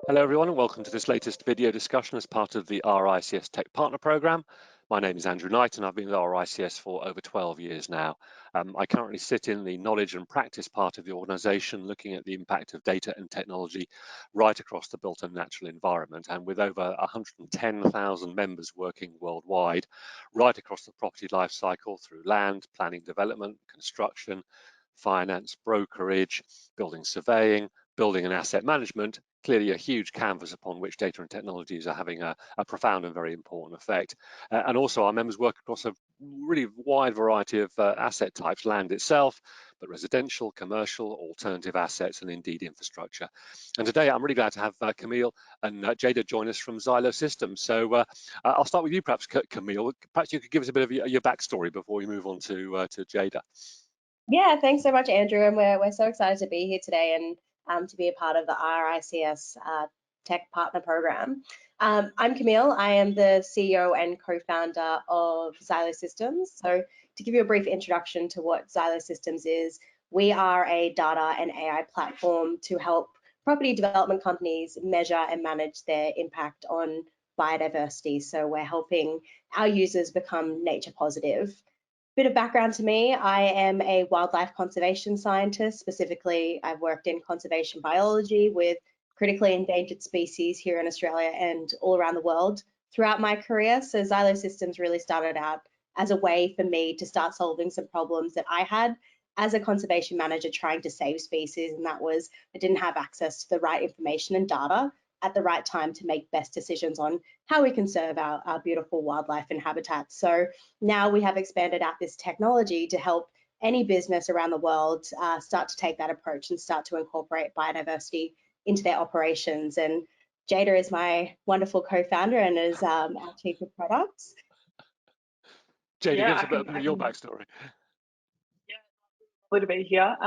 Hello everyone and welcome to this latest video discussion as part of the RICS Tech Partner Programme. My name is Andrew Knight and I've been with RICS for over 12 years now. I currently sit in the knowledge and practice part of the organisation, looking at the impact of data and technology right across the built and natural environment, and with over 110,000 members working worldwide, right across the property life cycle through land, planning, development, construction, finance, brokerage, building surveying, building and asset management. Clearly a huge canvas upon which data and technologies are having a profound and very important effect. And also our members work across a really wide variety of asset types, land itself, but residential, commercial, alternative assets, and indeed infrastructure. And today I'm really glad to have Camille and Jada join us from Xylo Systems. So I'll start with you perhaps, Camille. Perhaps you could give us a bit of your backstory before we move on to Jada. Yeah, thanks so much, Andrew. And we're so excited to be here today and to be a part of the RICS Tech Partner Program. I'm Camille. I am the CEO and co-founder of Xylo Systems. So to give you a brief introduction to what Xylo Systems is, we are a data and AI platform to help property development companies measure and manage their impact on biodiversity. So we're helping our users become nature positive. Bit of background to me, I am a wildlife conservation scientist. Specifically, I've worked in conservation biology with critically endangered species here in Australia and all around the world throughout my career. So Xylo Systems really started out as a way for me to start solving some problems that I had as a conservation manager trying to save species, and that was I didn't have access to the right information and data at the right time to make best decisions on how we conserve our beautiful wildlife and habitats. So now we have expanded out this technology to help any business around the world start to take that approach and start to incorporate biodiversity into their operations. And Jada is my wonderful co-founder and is our chief of products. Jada, give us a bit of your backstory. To be here.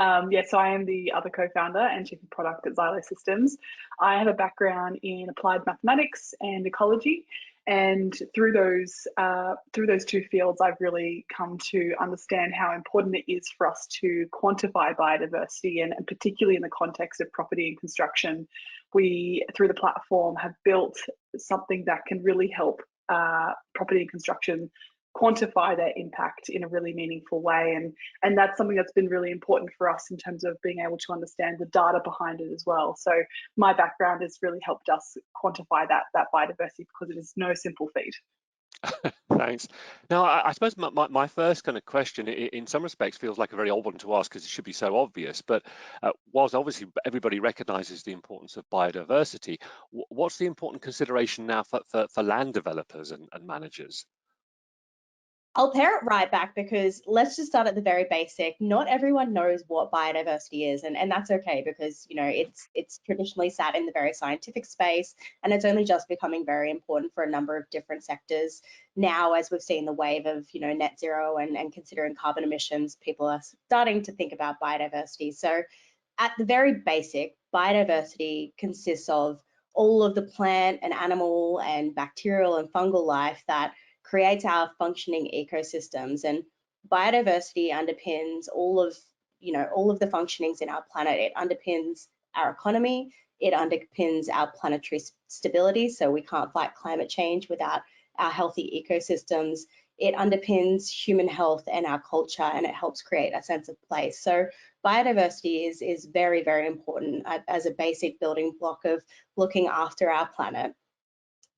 So I am the other co-founder and chief of product at Xylo Systems. I have a background in applied mathematics and ecology, and through those two fields, I've really come to understand how important it is for us to quantify biodiversity, and particularly in the context of property and construction. We, through the platform, have built something that can really help property and construction quantify their impact in a really meaningful way, and that's something that's been really important for us in terms of being able to understand the data behind it as well. So my background has really helped us quantify that biodiversity, because it is no simple feat. Thanks. Now, I suppose my first kind of question, in some respects, feels like a very old one to ask because it should be so obvious. But whilst obviously everybody recognises the importance of biodiversity, what's the important consideration now for land developers and managers? I'll pair it right back because let's just start at the very basic. Not everyone knows what biodiversity is, and that's okay, because it's traditionally sat in the very scientific space, and it's only just becoming very important for a number of different sectors now, as we've seen the wave of net zero and considering carbon emissions. People are starting to think about biodiversity. So at the very basic, biodiversity consists of all of the plant and animal and bacterial and fungal life that creates our functioning ecosystems. And biodiversity underpins all of the functionings in our planet. It underpins our economy, it underpins our planetary stability, so we can't fight climate change without our healthy ecosystems. It underpins human health and our culture, and it helps create a sense of place. So biodiversity is very, very important as a basic building block of looking after our planet.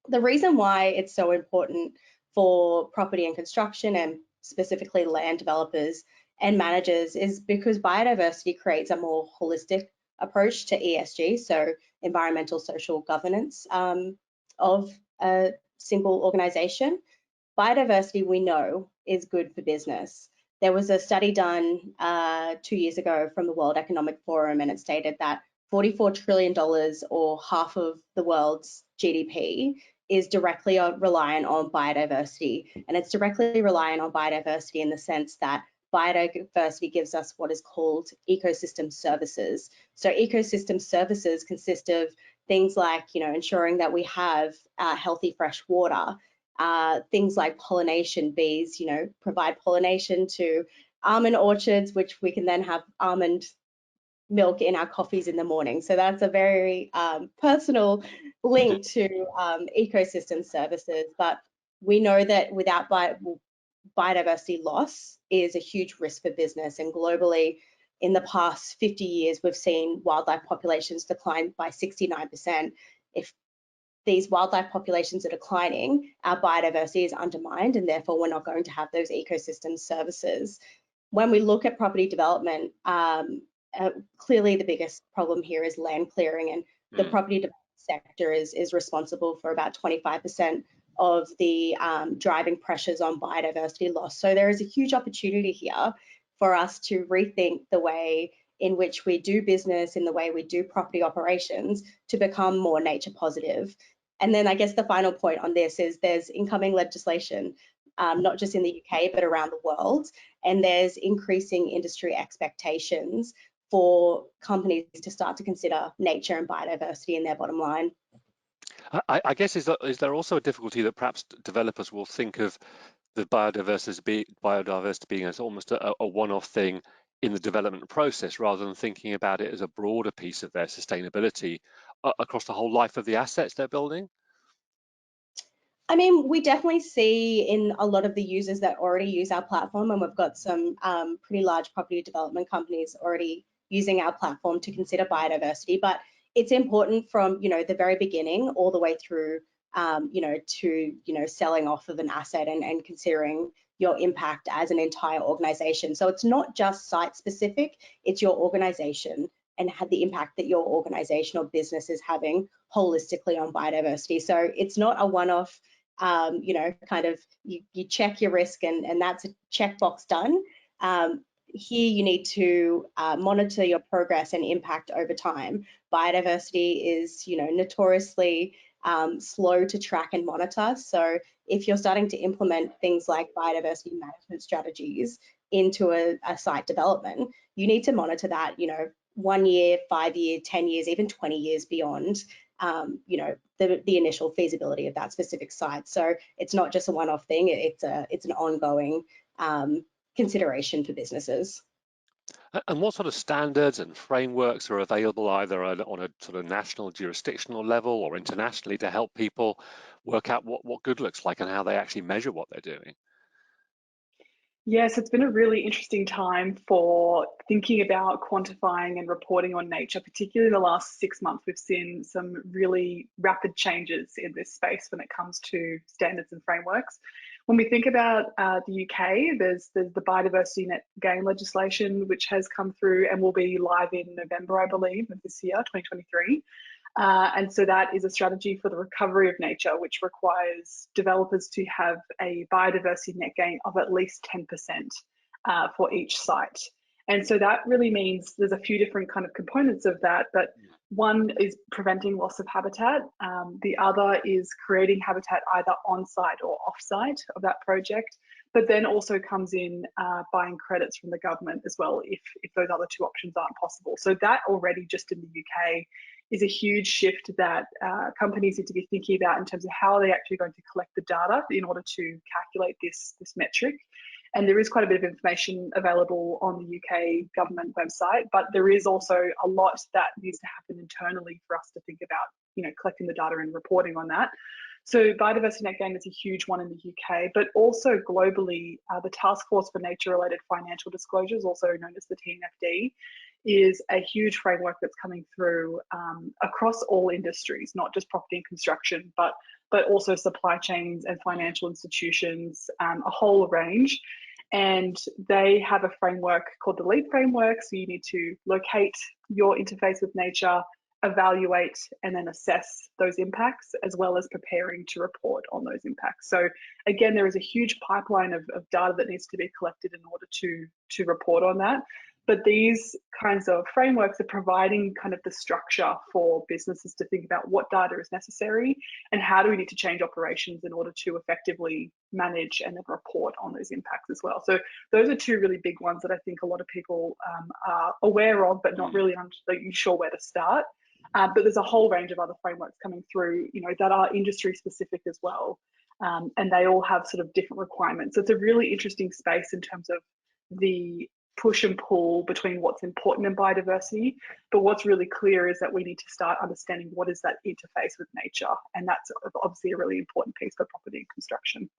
The reason why it's so important for property and construction, and specifically land developers and managers, is because biodiversity creates a more holistic approach to ESG, so environmental social governance of a single organization. Biodiversity, we know, is good for business. There was a study done 2 years ago from the World Economic Forum, and it stated that $44 trillion, or half of the world's GDP, is directly reliant on biodiversity. And it's directly reliant on biodiversity in the sense that biodiversity gives us what is called ecosystem services. So ecosystem services consist of things like, ensuring that we have healthy fresh water, things like pollination. Bees, provide pollination to almond orchards, which we can then have almond milk in our coffees in the morning. So that's a very personal link to ecosystem services. But we know that without biodiversity loss is a huge risk for business, and globally in the past 50 years we've seen wildlife populations decline by 69%. If these wildlife populations are declining, our biodiversity is undermined, and therefore we're not going to have those ecosystem services. When we look at property development, clearly the biggest problem here is land clearing, and the property development sector is responsible for about 25% of the driving pressures on biodiversity loss. So there is a huge opportunity here for us to rethink the way in which we do business, in the way we do property operations, to become more nature positive. And then I guess the final point on this is there's incoming legislation, not just in the UK, but around the world. And there's increasing industry expectations for companies to start to consider nature and biodiversity in their bottom line. I guess, is there also a difficulty that perhaps developers will think of the biodiversity being as almost a one-off thing in the development process, rather than thinking about it as a broader piece of their sustainability across the whole life of the assets they're building? I mean, we definitely see in a lot of the users that already use our platform, and we've got some pretty large property development companies already using our platform to consider biodiversity. But it's important from the very beginning all the way through to selling off of an asset and considering your impact as an entire organization. So it's not just site specific, it's your organization and the impact that your organization or business is having holistically on biodiversity. So it's not a one-off, kind of you check your risk and that's a checkbox done. Here you need to monitor your progress and impact over time. Biodiversity is, notoriously slow to track and monitor. So if you're starting to implement things like biodiversity management strategies into a site development, you need to monitor that, 1 year, 5 year, 10 years, even 20 years beyond, the initial feasibility of that specific site. So it's not just a one-off thing; it's an ongoing consideration for businesses. And what sort of standards and frameworks are available either on a sort of national jurisdictional level or internationally to help people work out what good looks like and how they actually measure what they're doing? Yes, it's been a really interesting time for thinking about quantifying and reporting on nature, particularly in the last 6 months. We've seen some really rapid changes in this space when it comes to standards and frameworks. When we think about the UK, there's the biodiversity net gain legislation, which has come through and will be live in November, I believe, of this year, 2023. And so that is a strategy for the recovery of nature, which requires developers to have a biodiversity net gain of at least 10% for each site. And so that really means there's a few different kind of components of that, but one is preventing loss of habitat. The other is creating habitat either on-site or off-site of that project, but then also comes in buying credits from the government as well if those other two options aren't possible. So that already just in the UK is a huge shift that companies need to be thinking about in terms of how are they actually going to collect the data in order to calculate this metric. And there is quite a bit of information available on the UK government website, but there is also a lot that needs to happen internally for us to think about, collecting the data and reporting on that. So biodiversity net gain is a huge one in the UK, but also globally, the Task Force for Nature-Related Financial Disclosures, also known as the TNFD, is a huge framework that's coming through across all industries, not just property and construction, but also supply chains and financial institutions, a whole range. And they have a framework called the LEAD framework. So you need to locate your interface with nature, evaluate, and then assess those impacts, as well as preparing to report on those impacts. So again, there is a huge pipeline of data that needs to be collected in order to report on that. But these kinds of frameworks are providing kind of the structure for businesses to think about what data is necessary and how do we need to change operations in order to effectively manage and then report on those impacts as well. So those are two really big ones that I think a lot of people are aware of, but not really sure where to start. But there's a whole range of other frameworks coming through, that are industry specific as well. And they all have sort of different requirements. So it's a really interesting space in terms of the push and pull between what's important in biodiversity, but what's really clear is that we need to start understanding what is that interface with nature, and that's obviously a really important piece for property and construction.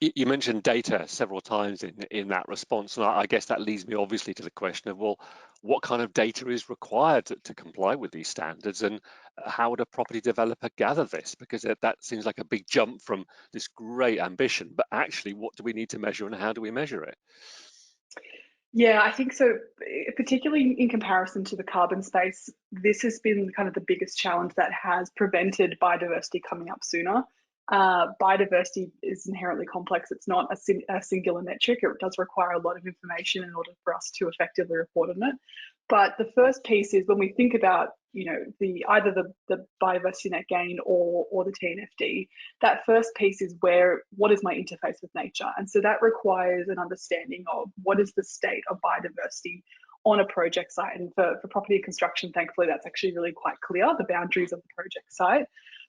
You mentioned data several times in that response, and I guess that leads me obviously to the question of, well, what kind of data is required to comply with these standards, and how would a property developer gather this? Because that seems like a big jump from this great ambition, but actually what do we need to measure and how do we measure it? Yeah, I think so, particularly in comparison to the carbon space, this has been kind of the biggest challenge that has prevented biodiversity coming up sooner. Biodiversity is inherently complex. It's not a singular metric. It does require a lot of information in order for us to effectively report on it. But the first piece is when we think about, either the biodiversity net gain or the TNFD, that first piece is what is my interface with nature? And so that requires an understanding of what is the state of biodiversity on a project site. And for property and construction, thankfully, that's actually really quite clear, the boundaries of the project site.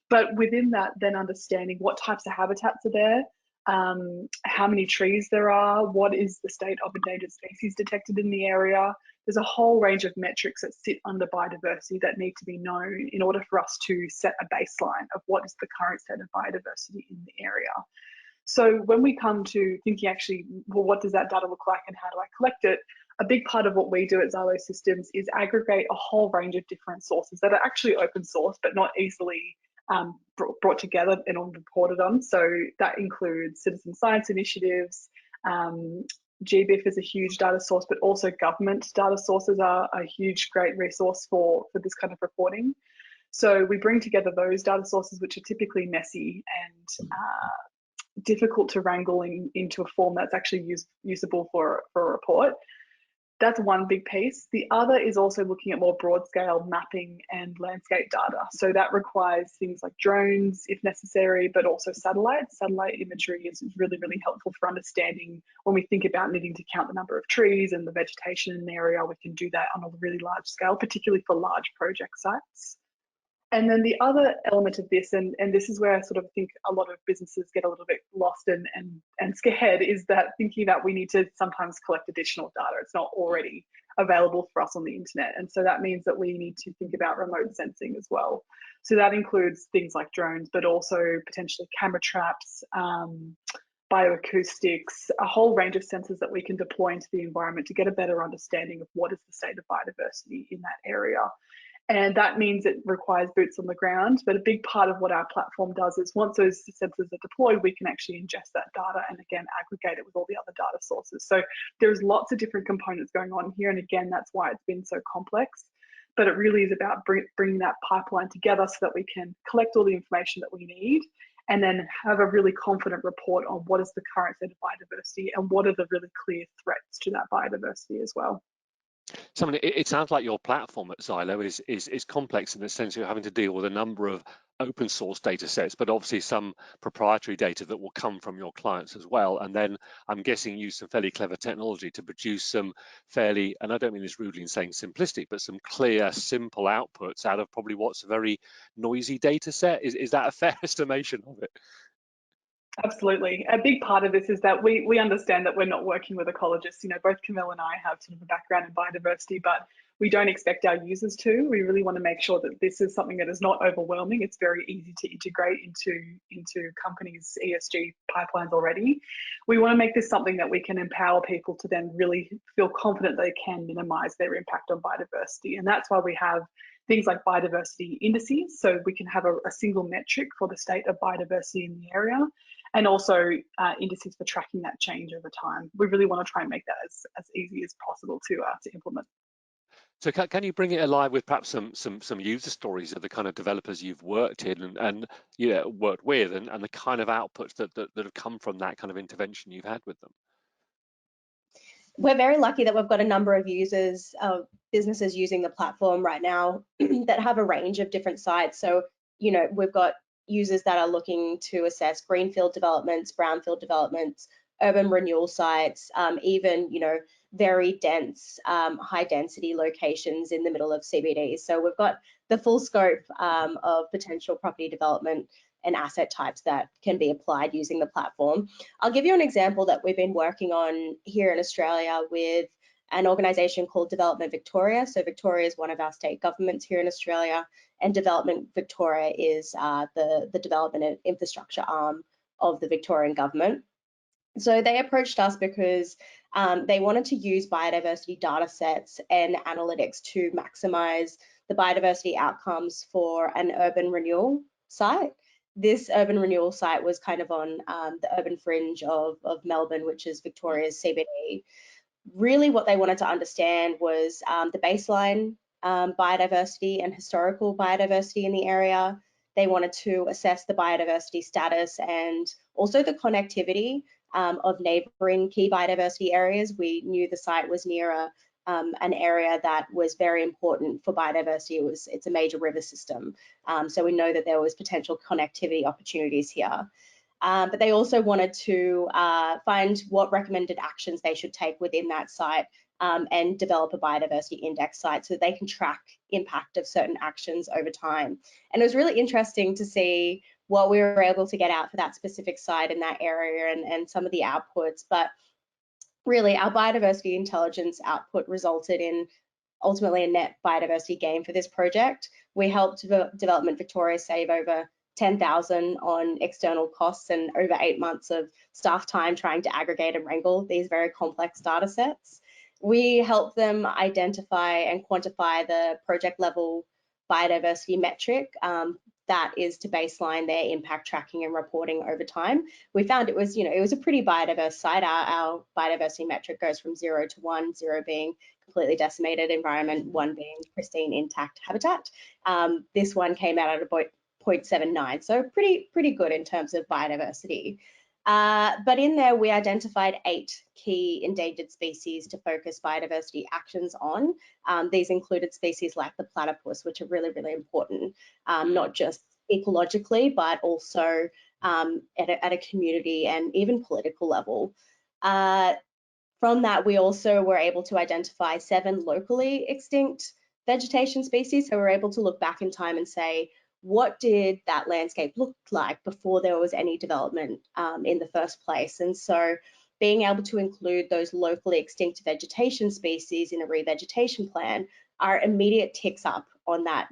But within that, then understanding what types of habitats are there, how many trees there are, what is the state of endangered species detected in the area. There's a whole range of metrics that sit under biodiversity that need to be known in order for us to set a baseline of what is the current state of biodiversity in the area. So when we come to thinking actually, well, what does that data look like and how do I collect it? A big part of what we do at Xylo Systems is aggregate a whole range of different sources that are actually open source, but not easily brought together and reported on. So that includes citizen science initiatives. GBIF is a huge data source, but also government data sources are a huge, great resource for this kind of reporting. So we bring together those data sources, which are typically messy and difficult to wrangle into a form that's actually usable for a report. That's one big piece. The other is also looking at more broad scale mapping and landscape data. So that requires things like drones if necessary, but also satellites. Satellite imagery is really, really helpful for understanding when we think about needing to count the number of trees and the vegetation in an area. We can do that on a really large scale, particularly for large project sites. And then the other element of this, and this is where I sort of think a lot of businesses get a little bit lost and scared, is that thinking that we need to sometimes collect additional data. It's not already available for us on the internet. And so that means that we need to think about remote sensing as well. So that includes things like drones, but also potentially camera traps, bioacoustics, a whole range of sensors that we can deploy into the environment to get a better understanding of what is the state of biodiversity in that area. And that means it requires boots on the ground. But a big part of what our platform does is once those sensors are deployed, we can actually ingest that data and again, aggregate it with all the other data sources. So there's lots of different components going on here. And again, that's why it's been so complex. But it really is about bringing that pipeline together so that we can collect all the information that we need and then have a really confident report on what is the current state of biodiversity and what are the really clear threats to that biodiversity as well. So I mean, it sounds like your platform at Xylo is complex in the sense you're having to deal with a number of open source data sets, but obviously some proprietary data that will come from your clients as well. And then I'm guessing use some fairly clever technology to produce some fairly, and I don't mean this rudely in saying simplistic, but some clear, simple outputs out of probably what's a very noisy data set. Is that a fair estimation of it? Absolutely. A big part of this is that we understand that we're not working with ecologists. Both Camille and I have sort of a background in biodiversity, but we don't expect our users to. We really want to make sure that this is something that is not overwhelming. It's very easy to integrate into companies' ESG pipelines already. We want to make this something that we can empower people to then really feel confident they can minimize their impact on biodiversity. And that's why we have things like biodiversity indices, so we can have a single metric for the state of biodiversity in the area, and also indices for tracking that change over time. We really want to try and make that as easy as possible to implement. So can you bring it alive with perhaps some user stories of the kind of developers you've worked in and worked with and the kind of outputs that have come from that kind of intervention you've had with them? We're very lucky that we've got a number of users, businesses using the platform right now that have a range of different sites. So, we've got users that are looking to assess greenfield developments, brownfield developments, urban renewal sites, even, very dense, high density locations in the middle of CBDs. So we've got the full scope of potential property development and asset types that can be applied using the platform. I'll give you an example that we've been working on here in Australia with an organisation called Development Victoria. So Victoria is one of our state governments here in Australia, and Development Victoria is the development and infrastructure arm of the Victorian government. So they approached us because they wanted to use biodiversity data sets and analytics to maximise the biodiversity outcomes for an urban renewal site. This urban renewal site was kind of on the urban fringe of Melbourne, which is Victoria's CBD. Really what they wanted to understand was the baseline biodiversity and historical biodiversity in the area. They wanted to assess the biodiversity status and also the connectivity of neighbouring key biodiversity areas. We knew the site was near an area that was very important for biodiversity. It's a major river system, so we know that there was potential connectivity opportunities here. But they also wanted to find what recommended actions they should take within that site and develop a biodiversity index site so that they can track impact of certain actions over time. And it was really interesting to see what we were able to get out for that specific site in that area and some of the outputs. But really, our biodiversity intelligence output resulted in ultimately a net biodiversity gain for this project. We helped Development Victoria save over 10,000 on external costs and over 8 months of staff time trying to aggregate and wrangle these very complex data sets. We helped them identify and quantify the project level biodiversity metric that is to baseline their impact tracking and reporting over time. We found it was, it was a pretty biodiverse site. Our biodiversity metric goes from 0 to 1, 0 being completely decimated environment, 1 being pristine intact habitat. This one came out at a 0.79, so pretty good in terms of biodiversity. But in there, we identified 8 key endangered species to focus biodiversity actions on. These included species like the platypus, which are really, really important, not just ecologically, but also at a community and even political level. From that, we also were able to identify 7 locally extinct vegetation species. So we're able to look back in time and say, what did that landscape look like before there was any development in the first place? And so being able to include those locally extinct vegetation species in a revegetation plan are immediate ticks up on that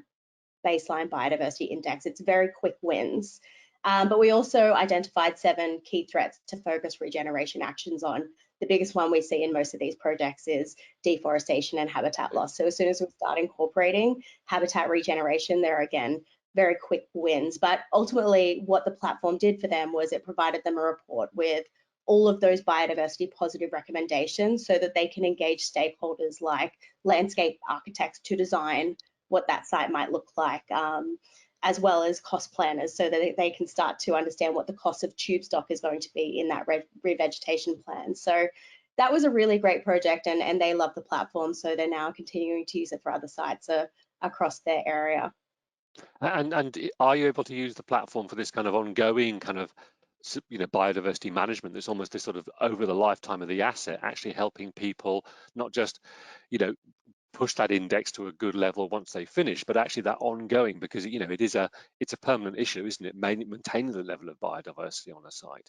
baseline biodiversity index. It's very quick wins. But we also identified 7 key threats to focus regeneration actions on. The biggest one we see in most of these projects is deforestation and habitat loss. So as soon as we start incorporating habitat regeneration, there are again very quick wins. But ultimately, what the platform did for them was it provided them a report with all of those biodiversity positive recommendations so that they can engage stakeholders like landscape architects to design what that site might look like, as well as cost planners so that they can start to understand what the cost of tube stock is going to be in that revegetation plan. So that was a really great project, and they love the platform, so they're now continuing to use it for other sites across their area. And are you able to use the platform for this kind of ongoing kind of biodiversity management that's almost this sort of over the lifetime of the asset, actually helping people not just push that index to a good level once they finish, but actually that ongoing, because it's a permanent issue, isn't it, maintaining the level of biodiversity on a site?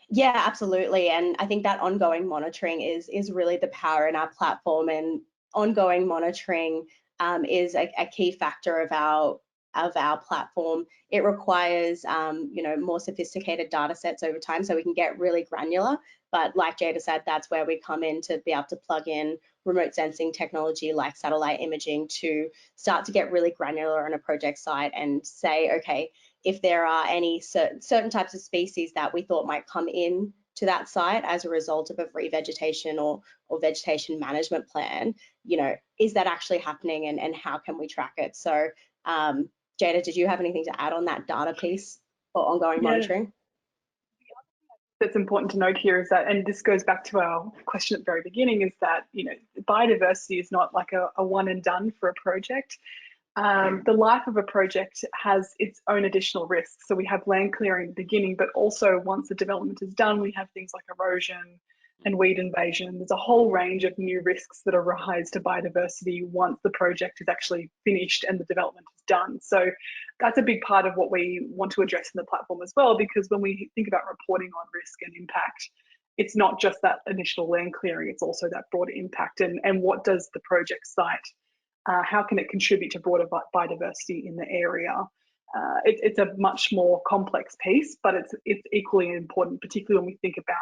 Yeah, absolutely. And I think that ongoing monitoring is really the power in our platform, and ongoing monitoring is a key factor of our platform. It requires more sophisticated data sets over time so we can get really granular. But like Jada said, that's where we come in to be able to plug in remote sensing technology like satellite imaging to start to get really granular on a project site and say, okay, if there are any certain types of species that we thought might come in to that site as a result of a revegetation or vegetation management plan, is that actually happening, and how can we track it? So Jada, did you have anything to add on that data piece for ongoing monitoring? That's important to note here is that, and this goes back to our question at the very beginning, is that biodiversity is not like a one and done for a project. The life of a project has its own additional risks. So we have land clearing at the beginning, but also once the development is done, we have things like erosion and weed invasion. There's a whole range of new risks that arise to biodiversity once the project is actually finished and the development is done. So that's a big part of what we want to address in the platform as well, because when we think about reporting on risk and impact, it's not just that initial land clearing, it's also that broader impact, and what does the project site, how can it contribute to broader biodiversity in the area? It's a much more complex piece, but it's equally important, particularly when we think about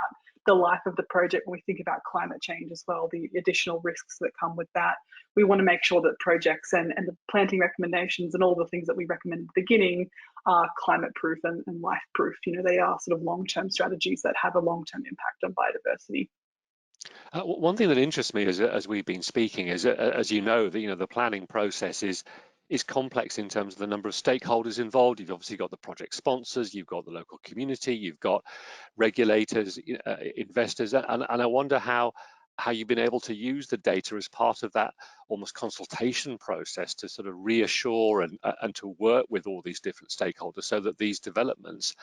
the life of the project, when we think about climate change as well, the additional risks that come with that. We want to make sure that projects and the planting recommendations and all the things that we recommend at the beginning are climate proof and life proof. You know, they are sort of long-term strategies that have a long-term impact on biodiversity. One thing that interests me as we've been speaking is, as you know, the planning process is complex in terms of the number of stakeholders involved. You've obviously got the project sponsors, you've got the local community, you've got regulators, investors, and I wonder how you've been able to use the data as part of that almost consultation process to sort of reassure and to work with all these different stakeholders so that these developments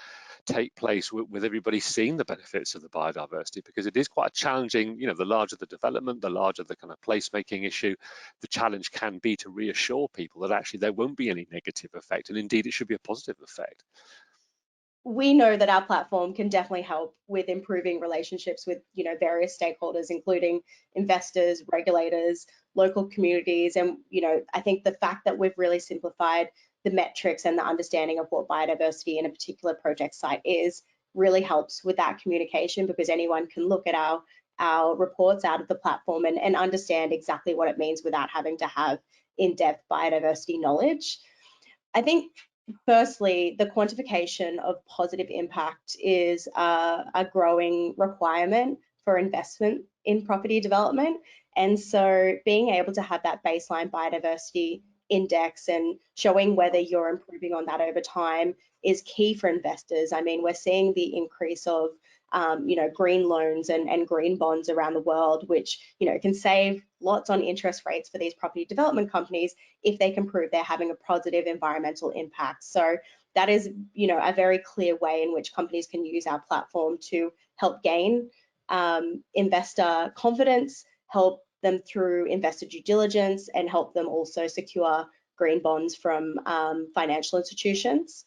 take place with everybody seeing the benefits of the biodiversity, because it is quite a challenging, the larger the development, the larger the kind of placemaking issue, the challenge can be to reassure people that actually there won't be any negative effect, and indeed it should be a positive effect. We know that our platform can definitely help with improving relationships with, various stakeholders, including investors, regulators, local communities. And, I think the fact that we've really simplified the metrics and the understanding of what biodiversity in a particular project site is really helps with that communication, because anyone can look at our reports out of the platform and understand exactly what it means without having to have in-depth biodiversity knowledge. I think firstly, the quantification of positive impact is a growing requirement for investment in property development. And so being able to have that baseline biodiversity index and showing whether you're improving on that over time is key for investors. I mean, we're seeing the increase of green loans and green bonds around the world, which, can save lots on interest rates for these property development companies if they can prove they're having a positive environmental impact. So that is, a very clear way in which companies can use our platform to help gain investor confidence, help them through investor due diligence, and help them also secure green bonds from financial institutions.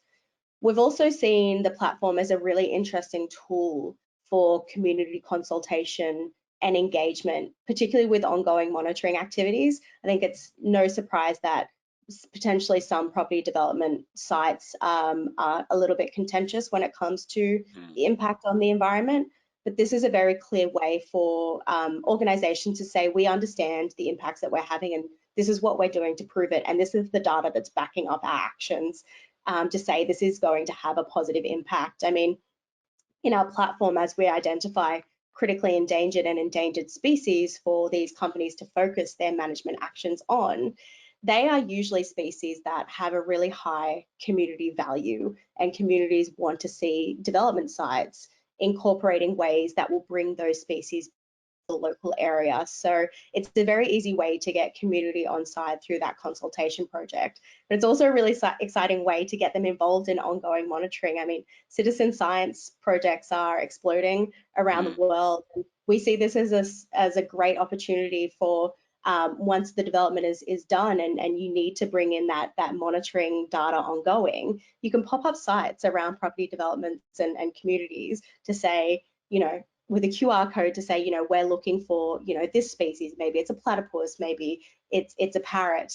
We've also seen the platform as a really interesting tool for community consultation and engagement, particularly with ongoing monitoring activities. I think it's no surprise that potentially some property development sites are a little bit contentious when it comes to the impact on the environment. But this is a very clear way for organizations to say, we understand the impacts that we're having, and this is what we're doing to prove it. And this is the data that's backing up our actions. To say this is going to have a positive impact. I mean, in our platform, as we identify critically endangered species for these companies to focus their management actions on, they are usually species that have a really high community value, and communities want to see development sites incorporating ways that will bring those species to the local area. So it's a very easy way to get community on side through that consultation project. But it's also a really exciting way to get them involved in ongoing monitoring. I mean, citizen science projects are exploding around the world. We see this as a great opportunity for once the development is done and you need to bring in that monitoring data ongoing, you can pop up sites around property developments and communities to say, with a QR code to say, we're looking for, this species, maybe it's a platypus, maybe it's a parrot.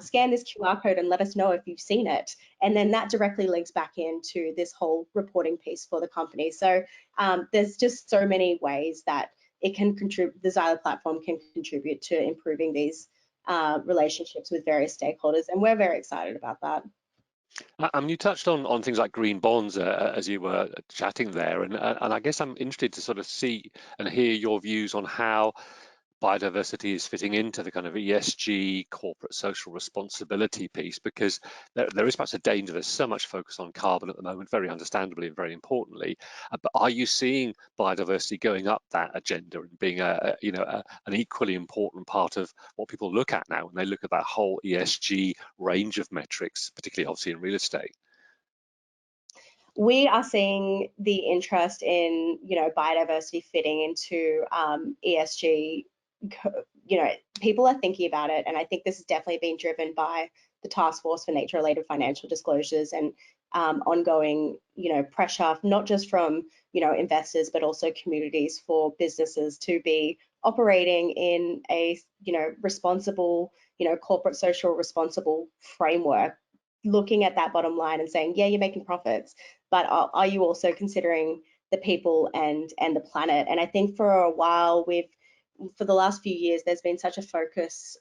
Scan this QR code and let us know if you've seen it. And then that directly links back into this whole reporting piece for the company. So there's just so many ways that it can contribute, the Xylo platform can contribute to improving these relationships with various stakeholders. And we're very excited about that. You touched on things like green bonds as you were chatting there, and I guess I'm interested to sort of see and hear your views on how biodiversity is fitting into the kind of ESG corporate social responsibility piece, because there is perhaps a danger. There's so much focus on carbon at the moment, very understandably and very importantly, but are you seeing biodiversity going up that agenda and being an equally important part of what people look at now when they look at that whole ESG range of metrics, particularly obviously in real estate? We are seeing the interest in biodiversity fitting into ESG. People are thinking about it, and I think this has definitely been driven by the Task Force for Nature-related Financial Disclosures and ongoing, pressure, not just from investors, but also communities for businesses to be operating in a, responsible, corporate social responsible framework, looking at that bottom line and saying, yeah, you're making profits, but are you also considering the people and the planet? And I think for a while, for the last few years, there's been such a focus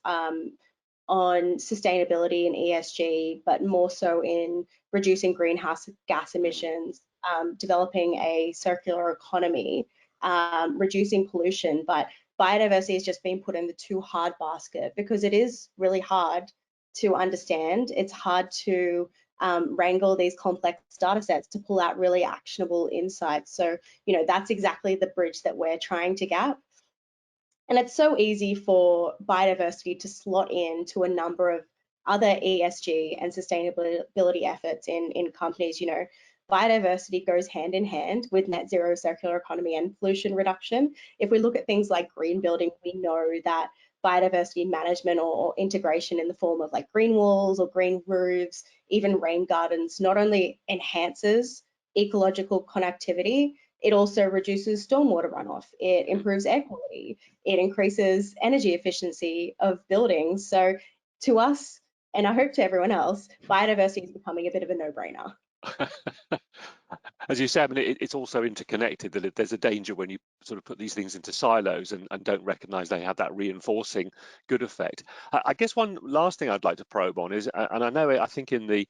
on sustainability and ESG, but more so in reducing greenhouse gas emissions, developing a circular economy, reducing pollution. But biodiversity has just been put in the too hard basket because it is really hard to understand. It's hard to wrangle these complex data sets to pull out really actionable insights. So, that's exactly the bridge that we're trying to gap. And it's so easy for biodiversity to slot into a number of other ESG and sustainability efforts in companies. Biodiversity goes hand in hand with net zero circular economy and pollution reduction. If we look at things like green building, we know that biodiversity management or integration in the form of like green walls or green roofs, even rain gardens, not only enhances ecological connectivity, it also reduces stormwater runoff, it improves air quality, it increases energy efficiency of buildings. So to us, and I hope to everyone else, biodiversity is becoming a bit of a no-brainer. As you say, I mean, it's also interconnected, that there's a danger when you sort of put these things into silos and don't recognize they have that reinforcing good effect. I guess one last thing I'd like to probe on is, and I think in the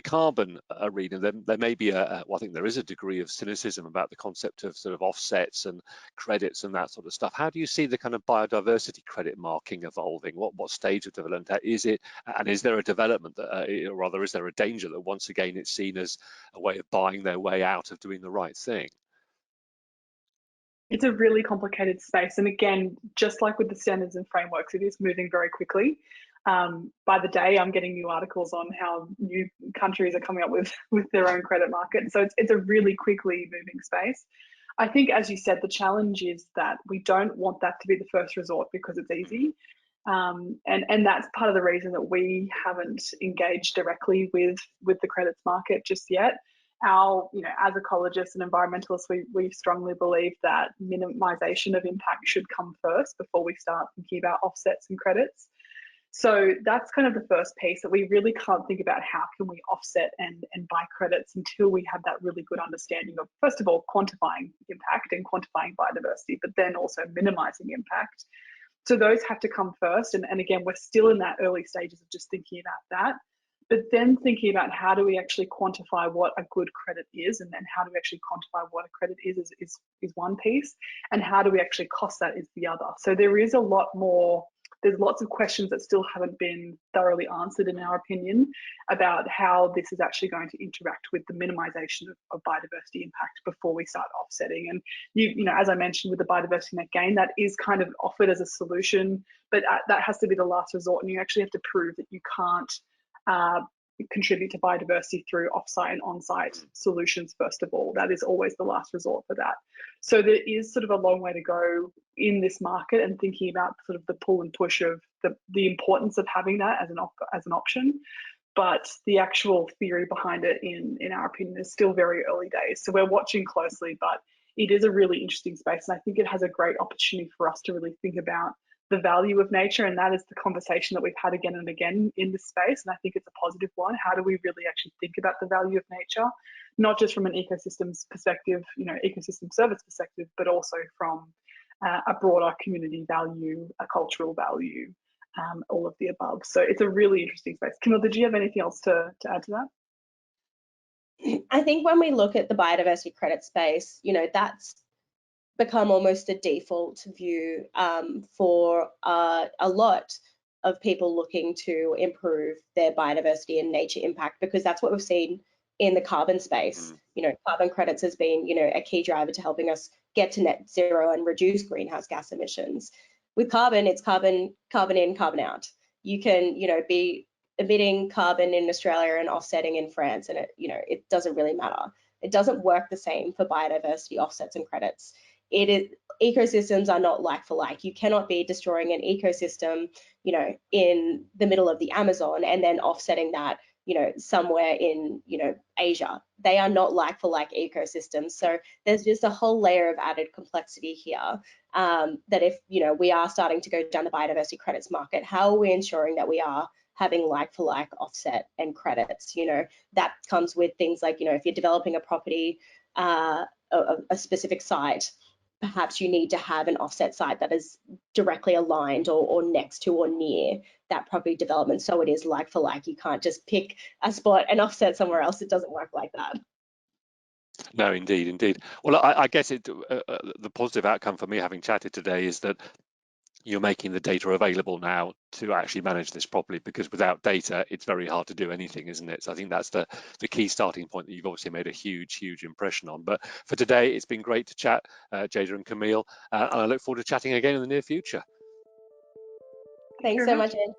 carbon arena, there may be well, I think there is a degree of cynicism about the concept of sort of offsets and credits and that sort of stuff. How do you see the kind of biodiversity credit marking evolving? What stage of development is it? And is there a development that, or rather, is there a danger that once again it's seen as a way of buying their way out of doing the right thing? It's a really complicated space. And again, just like with the standards and frameworks, it is moving very quickly. By the day, I'm getting new articles on how new countries are coming up with their own credit market. So it's a really quickly moving space. I think, as you said, the challenge is that we don't want that to be the first resort because it's easy. And that's part of the reason that we haven't engaged directly with the credits market just yet. As ecologists and environmentalists, we strongly believe that minimization of impact should come first before we start thinking about offsets and credits. So that's kind of the first piece, that we really can't think about how can we offset and buy credits until we have that really good understanding of, first of all, quantifying impact and quantifying biodiversity, but then also minimizing impact. So those have to come first. And again, we're still in that early stages of just thinking about that. But then thinking about how do we actually quantify what a good credit is, and then how do we actually quantify what a credit is one piece, and how do we actually cost that is the other. So there is a lot more. There's lots of questions that still haven't been thoroughly answered, in our opinion, about how this is actually going to interact with the minimization of biodiversity impact before we start offsetting. And as I mentioned with the biodiversity net gain, that is kind of offered as a solution, but that has to be the last resort, and you actually have to prove that you can't contribute to biodiversity through offsite and onsite solutions. First of all, that is always the last resort for that. So there is sort of a long way to go in this market, and thinking about sort of the pull and push of the importance of having that as an option. But the actual theory behind it, in our opinion, is still very early days. So we're watching closely, but it is a really interesting space, and I think it has a great opportunity for us to really think about the value of nature. And that is the conversation that we've had again and again in this space, and I think it's a positive one. How do we really actually think about the value of nature, not just from an ecosystems perspective, ecosystem service perspective, but also from a broader community value, a cultural value, all of the above. So it's a really interesting space. Camille, did you have anything else to add to that? I think when we look at the biodiversity credit space, that's become almost a default view for a lot of people looking to improve their biodiversity and nature impact, because that's what we've seen in the carbon space. Carbon credits has been, a key driver to helping us get to net zero and reduce greenhouse gas emissions. With carbon, it's carbon in, carbon out. You can, be emitting carbon in Australia and offsetting in France, and it doesn't really matter. It doesn't work the same for biodiversity offsets and credits. Ecosystems are not like for like. You cannot be destroying an ecosystem, in the middle of the Amazon and then offsetting that somewhere in, Asia. They are not like for like ecosystems. So there's just a whole layer of added complexity here, that if, we are starting to go down the biodiversity credits market, how are we ensuring that we are having like for like offset and credits? That comes with things like, if you're developing a property, a specific site, perhaps you need to have an offset site that is directly aligned or next to or near that property development, so it is like for like. You can't just pick a spot and offset somewhere else. It doesn't work like that. No, indeed. Well, I guess the positive outcome for me having chatted today is that you're making the data available now to actually manage this properly, because without data, it's very hard to do anything, isn't it? So I think that's the key starting point that you've obviously made a huge impression on. But for today, it's been great to chat, Jada and Camille, and I look forward to chatting again in the near future. Thanks so much, Ed.